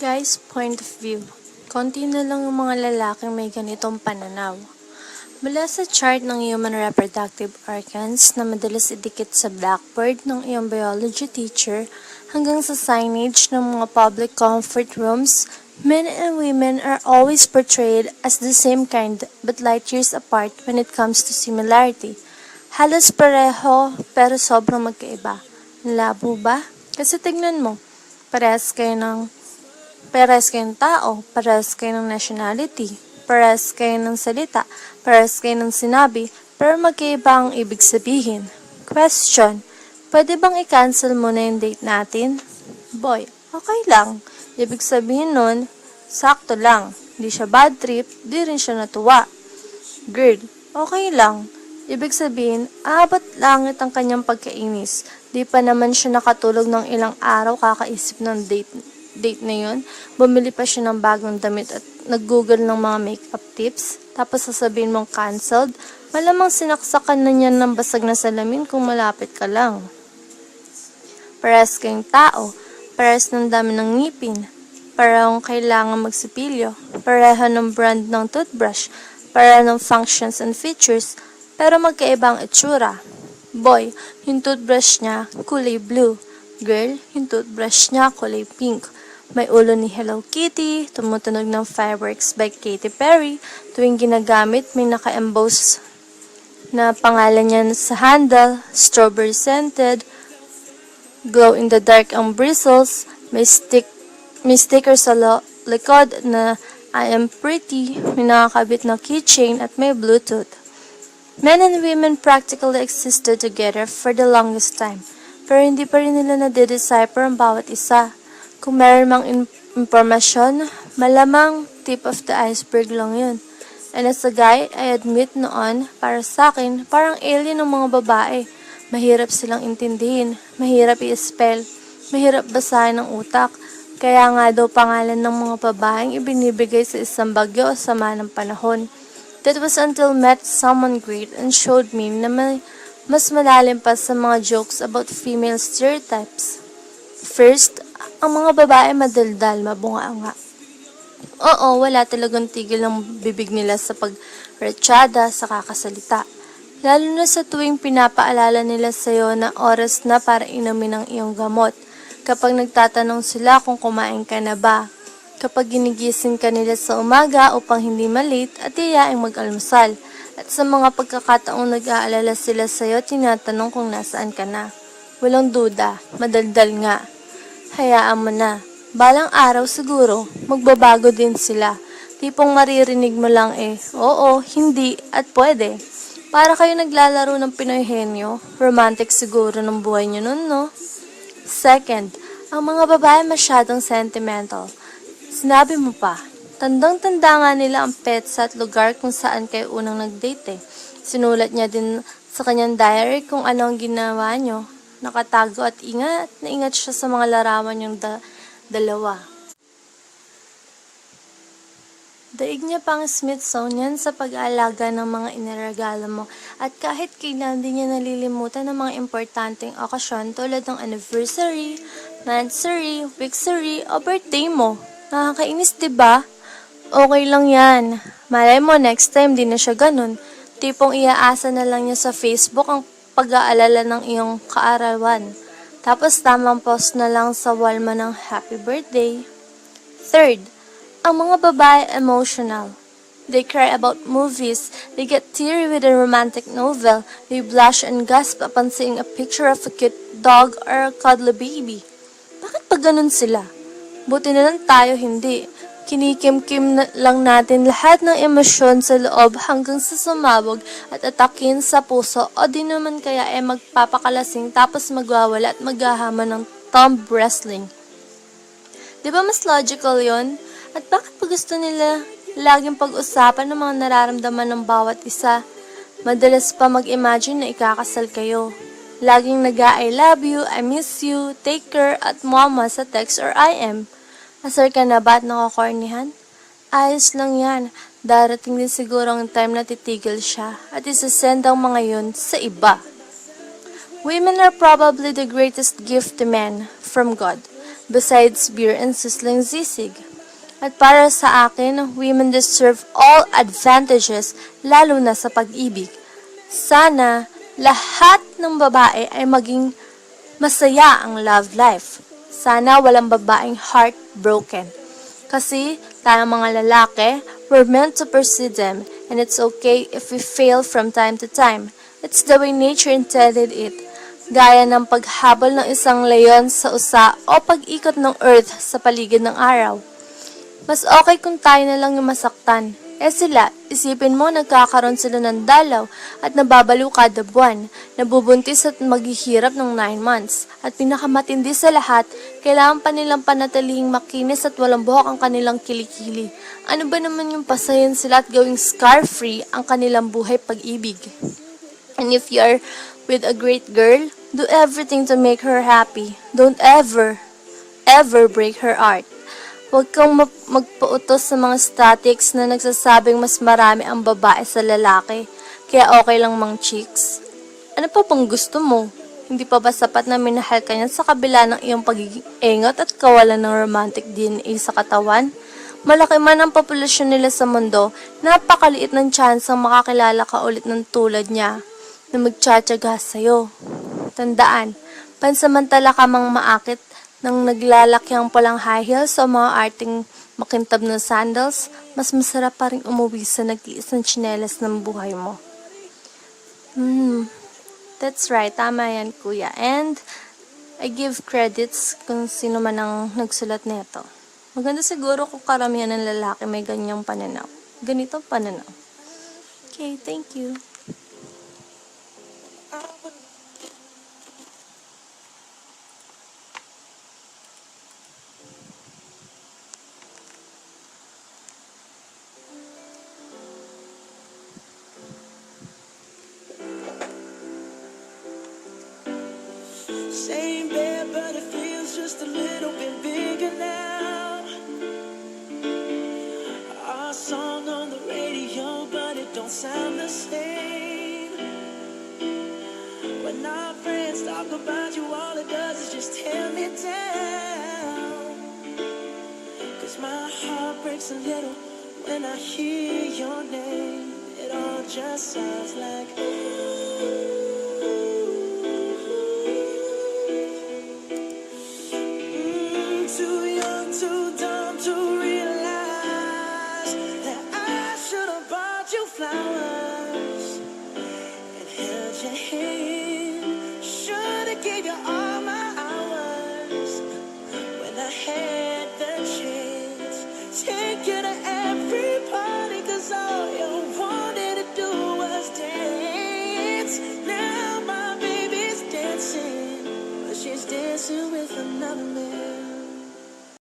Guys, point of view. Konti na lang yung mga lalaking may ganitong pananaw. Mula sa chart ng Human Reproductive Organs na madalas idikit sa blackboard ng iyong biology teacher hanggang sa signage ng mga public comfort rooms, men and women are always portrayed as the same kind but light years apart when it comes to similarity. Halos pareho pero sobrang magkaiba. Labo ba? Kasi tignan mo, parehas kayong tao, parehas kayo ng nationality, parehas kayo ng salita, parehas kayo ng sinabi, pero magkaiba ang ibig sabihin. Question, pwede bang i-cancel mo na yung date natin? Boy, okay lang. Ibig sabihin nun, sakto lang. Di siya bad trip, di rin siya natuwa. Girl, okay lang. Ibig sabihin, abot langit ang kanyang pagkainis. Di pa naman siya nakatulog ng ilang araw kakaisip ng date na yun. Bumili pa siya ng bagong damit at nag-google ng mga makeup tips. Tapos sasabihin mong canceled. Malamang sinaksakan na niya ng basag na salamin kung malapit ka lang. Parehas kayong tao. Parehas ng dami ng ngipin. Parehong kailangan magsipilyo. Pareho ng brand ng toothbrush. Pareho ng functions and features. Pero magkaibang itsura. Boy, yung toothbrush niya, kulay blue. Girl, yung toothbrush niya, kulay pink. May ulo ni Hello Kitty, tumutunog ng fireworks by Katy Perry. Tuwing ginagamit, may naka-emboss na pangalan niya sa handle, strawberry scented, glow in the dark ang bristles, may sticker sa likod na I am pretty, may nakakabit na keychain at may Bluetooth. Men and women practically existed together for the longest time, pero hindi pa rin nila na-decipher ang bawat isa. Kung meron mang impormasyon, malamang tip of the iceberg lang yun. And as a guy, I admit noon, para sa akin, parang alien ng mga babae. Mahirap silang intindihin, mahirap i-spell, mahirap basahin ng utak. Kaya nga daw pangalan ng mga babaeng ibinibigay sa isang bagyo o sama ng panahon. That was until met someone great and showed me na mas malalim pa sa mga jokes about female stereotypes. First, ang mga babae madaldal, mabunga-nga. Oo, wala talagang tigil ng bibig nila sa pagretsyada sa kakasalita. Lalo na sa tuwing pinapaalala nila sa'yo na oras na para inumin ang iyong gamot. Kapag nagtatanong sila kung kumain ka na ba. Kapag ginigising ka nila sa umaga upang hindi malate at iyaing mag-almusal. At sa mga pagkakataong nag-aalala sila sa'yo, tinatanong kung nasaan ka na. Walang duda, madaldal nga. Hayaan mo na. Balang araw siguro, magbabago din sila. Tipong maririnig mo lang oo, hindi, at pwede. Para kayo naglalaro ng Pinoy henyo, romantic siguro ng buhay nyo nun, no? Second, ang mga babae masyadong sentimental. Sinabi mo pa, tandang-tanda nga nila ang petsa at lugar kung saan kayo unang nag-date. Sinulat niya din sa kanyang diary kung ano ang ginawa nyo. Nakatago at ingat na ingat siya sa mga larawan yung dalawa. Daig niya pang Smithsonian sa pag-aalaga ng mga iniregalo mo at kahit kailan din niya nalilimutan ng mga importanteng okasyon tulad ng anniversary, monthsary, weeksary o birthday mo. Nakakainis, diba? Okay lang yan. Malay mo, next time di na siya ganun. Tipong iaasa na lang niya sa Facebook ang pag-aalala ng iyong kaarawan. Tapos tamang post na lang sa wall mo ng happy birthday. Third, ang mga babae emotional. They cry about movies. They get teary with a romantic novel. They blush and gasp upon seeing a picture of a cute dog or a cuddly baby. Bakit pa ganun sila? Buti na lang tayo hindi. Kinikim-kim lang natin lahat ng emosyon sa loob hanggang sa sumabog at atakin sa puso o di naman kaya magpapakalasing tapos magwawala at maghahama ng thumb wrestling. Di ba mas logical yon? At bakit pa gusto nila laging pag-usapan ng mga nararamdaman ng bawat isa? Madalas pa mag-imagine na ikakasal kayo. Laging nag-I love you, I miss you, take care at mama sa text or IM. Asar ka na ba at nakakornihan? Ayos lang yan. Darating din siguro ang time na titigil siya at isasend ang mga yun sa iba. Women are probably the greatest gift to men from God. besides beer and sizzling sisig. At para sa akin, women deserve all advantages, lalo na sa pag-ibig. Sana lahat ng babae ay maging masaya ang love life. Sana walang babaeng heartbroken. Kasi tayong mga lalaki, we're meant to pursue them, and it's okay if we fail from time to time. It's the way nature intended it. Gaya ng paghabol ng isang leon sa usa o pag-ikot ng earth sa paligid ng araw. Mas okay kung tayo na lang yung masaktan. Sila, isipin mo nagkakaroon sila ng dalaw at nababaliw kada buwan, nabubuntis at maghihirap ng 9 months. At pinakamatindi sa lahat, kailangan pa nilang panatilihing makinis at walang buhok ang kanilang kilikili. Ano ba naman yung pasayin sila at gawing scar-free ang kanilang buhay pag-ibig? And if you're with a great girl, do everything to make her happy. Don't ever break her heart. Huwag kang magpautos sa mga statics na nagsasabing mas marami ang babae sa lalaki, kaya okay lang mang chicks. Ano pa bang gusto mo? Hindi pa ba sapat na minahal ka niya sa kabila ng iyong pagiging engot at kawalan ng romantic DNA sa katawan? Malaki man ang populasyon nila sa mundo, napakaliit ng tsansang makakilala ka ulit ng tulad niya na magtsatsaga sa'yo. Tandaan, pansamantala ka mang maakit nang naglalakyang palang high heels o mga arting makintab na sandals, mas masarap pa rin umuwi sa nag-iis ng tsinelas ng buhay mo. That's right, tama yan kuya. And I give credits kung sino man ang nagsulat nito. Maganda siguro kung karamihan ng lalaki may ganyang pananaw. Ganito pananaw. Okay, thank you. Same bed, but it feels just a little bit bigger now. Our song on the radio, but it don't sound the same. When our friends talk about you, all it does is just tear me down. 'Cause my heart breaks a little when I hear your name. It all just sounds like ooh.